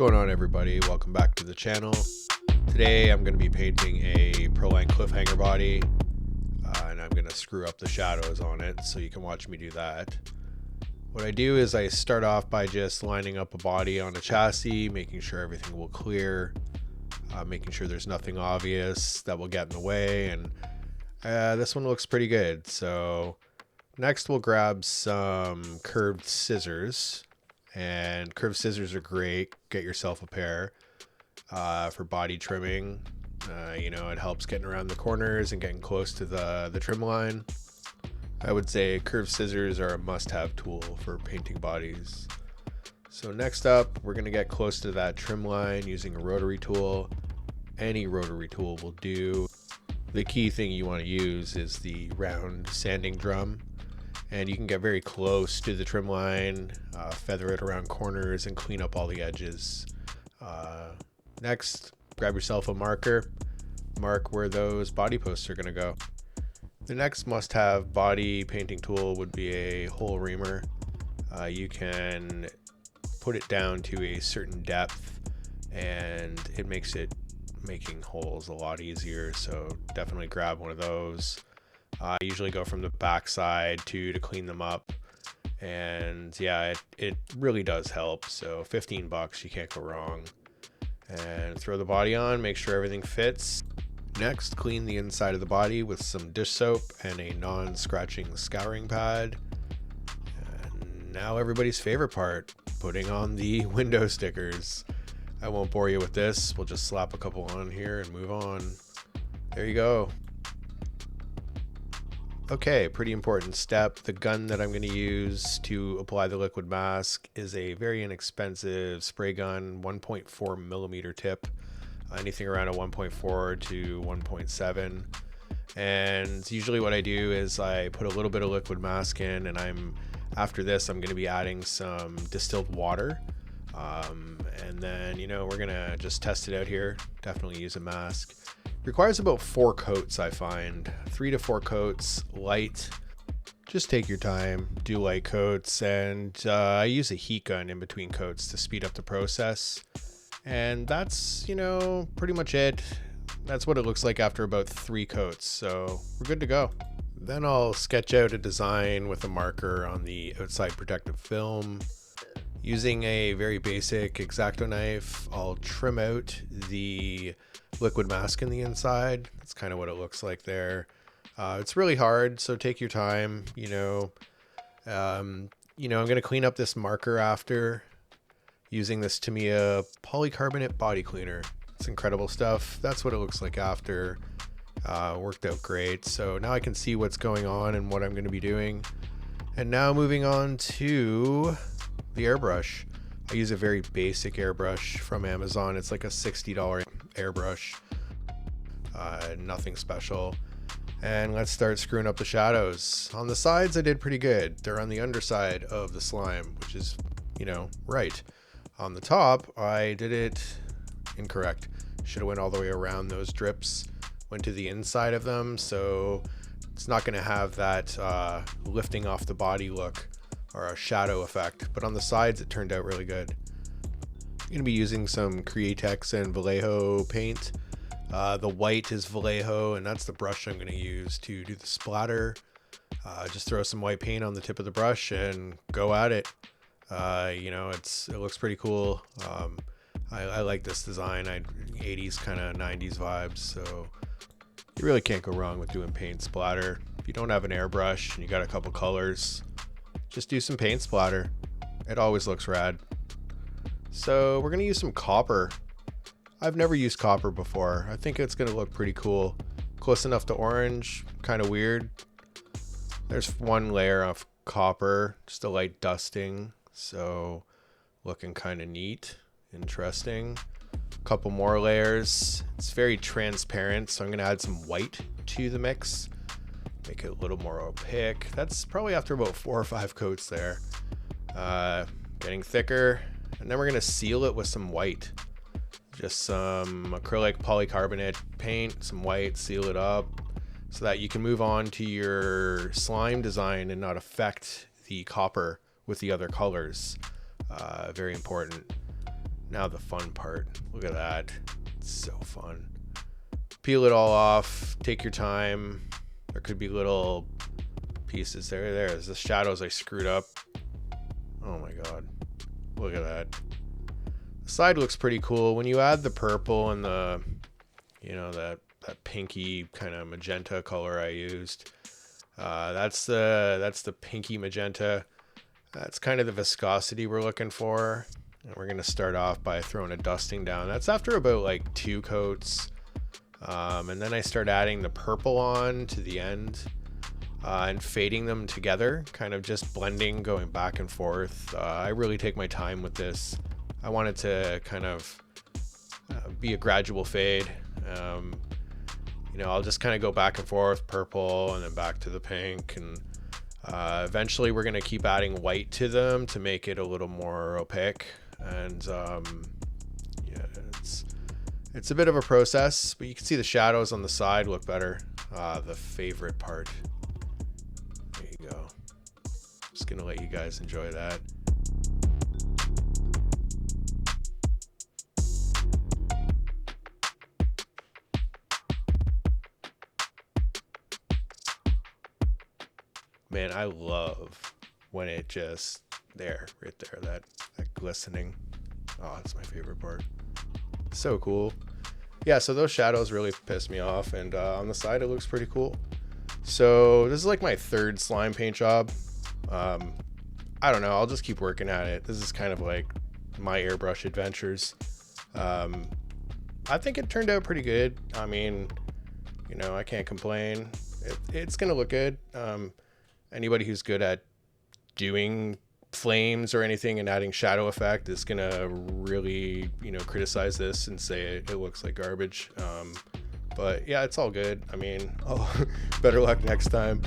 Going on, everybody? Welcome back to the channel. Today I'm going to be painting a Proline cliffhanger body, and I'm going to screw up the shadows on it so you can watch me do that. What I do is I start off by just lining up a body on a chassis, making sure everything will clear, making sure there's nothing obvious that will get in the way, and this one looks pretty good. So next we'll grab some curved scissors. And curved scissors are great. Get yourself a pair for body trimming. It helps getting around the corners and getting close to the trim line. I would say curved scissors are a must-have tool for painting bodies. So next up, we're going to get close to that trim line using a rotary tool. Any rotary tool will do. The key thing you want to use is the round sanding drum. And you can get very close to the trim line, feather it around corners, and clean up all the edges. Next, grab yourself a marker. Mark where those body posts are going to go. The next must-have body painting tool would be a hole reamer. You can put it down to a certain depth, and it makes making holes a lot easier. So definitely grab one of those. I usually go from the back side to clean them up, and yeah, it really does help. So $15, you can't go wrong. And throw the body on, make sure everything fits. Next, clean the inside of the body with some dish soap and a non-scratching scouring pad. And now everybody's favorite part, putting on the window stickers. I won't bore you with this, we'll just slap a couple on here and move on. There you go. Okay, pretty important step. The gun that I'm going to use to apply the liquid mask is a very inexpensive spray gun, 1.4 millimeter tip, anything around a 1.4 to 1.7. And usually what I do is I put a little bit of liquid mask in, and after this I'm going to be adding some distilled water. And then, we're going to just test it out here. Definitely use a mask. Requires about 4 coats, I find. 3 to 4 coats, light. Just take your time, do light coats, and I use a heat gun in between coats to speed up the process. And that's, pretty much it. That's what it looks like after about 3 coats, so we're good to go. Then I'll sketch out a design with a marker on the outside protective film. Using a very basic X-Acto knife, I'll trim out the liquid mask in the inside. That's kind of what it looks like there. It's really hard, so take your time. I'm going to clean up this marker after using this Tamiya polycarbonate body cleaner. It's incredible stuff. That's what it looks like after. Worked out great. So now I can see what's going on and what I'm going to be doing. And now moving on to the airbrush. I use a very basic airbrush from Amazon. It's like a $60 airbrush. Nothing special. And let's start screwing up the shadows. On the sides I did pretty good. They're on the underside of the slime, which is, right. On the top I did it incorrect. Should have went all the way around those drips. Went to the inside of them, so it's not going to have that lifting off the body look or a shadow effect, but on the sides it turned out really good. I'm going to be using some Createx and Vallejo paint. The white is Vallejo, and that's the brush I'm going to use to do the splatter. Just throw some white paint on the tip of the brush and go at it. It looks pretty cool. I like this design. 80s kind of 90s vibes, so you really can't go wrong with doing paint splatter. If you don't have an airbrush and you got a couple colors, just do some paint splatter. It always looks rad. So we're going to use some copper. I've never used copper before. I think it's going to look pretty cool. Close enough to orange, kind of weird. There's one layer of copper, just a light dusting. So looking kind of neat, interesting. A couple more layers. It's very transparent, so I'm going to add some white to the mix. Make it a little more opaque. That's probably after about 4 or 5 coats there. Getting thicker. And then we're going to seal it with some white. Just some acrylic polycarbonate paint, some white, seal it up so that you can move on to your slime design and not affect the copper with the other colors. Very important. Now the fun part. Look at that. It's so fun. Peel it all off. Take your time. There could be little pieces there. There's the shadows I screwed up. Oh my god. Look at that. The side looks pretty cool. When you add the purple and the, you know, that pinky kind of magenta color I used, that's the pinky magenta. That's kind of the viscosity we're looking for. And we're going to start off by throwing a dusting down. That's after about like 2 coats. And then I start adding the purple on to the end and fading them together, kind of just blending, going back and forth. I really take my time with this. I want it to kind of be a gradual fade. You know, I'll just kind of go back and forth, purple and then back to the pink, and eventually we're going to keep adding white to them to make it a little more opaque. And yeah, it's a bit of a process, but you can see the shadows on the side look better. The favorite part. There you go. Just gonna let you guys enjoy that. Man, I love when it just right there, that glistening. Oh, that's my favorite part. So cool. Yeah, so those shadows really piss me off, and on the side it looks pretty cool. So this is like my 3rd slime paint job. I don't know, I'll just keep working at it. This is kind of like my airbrush adventures. I think it turned out pretty good. I mean, you know, I can't complain. It's gonna look good. Anybody who's good at doing flames or anything and adding shadow effect is gonna really, you know, criticize this and say it looks like garbage. But yeah, it's all good. I mean, better luck next time.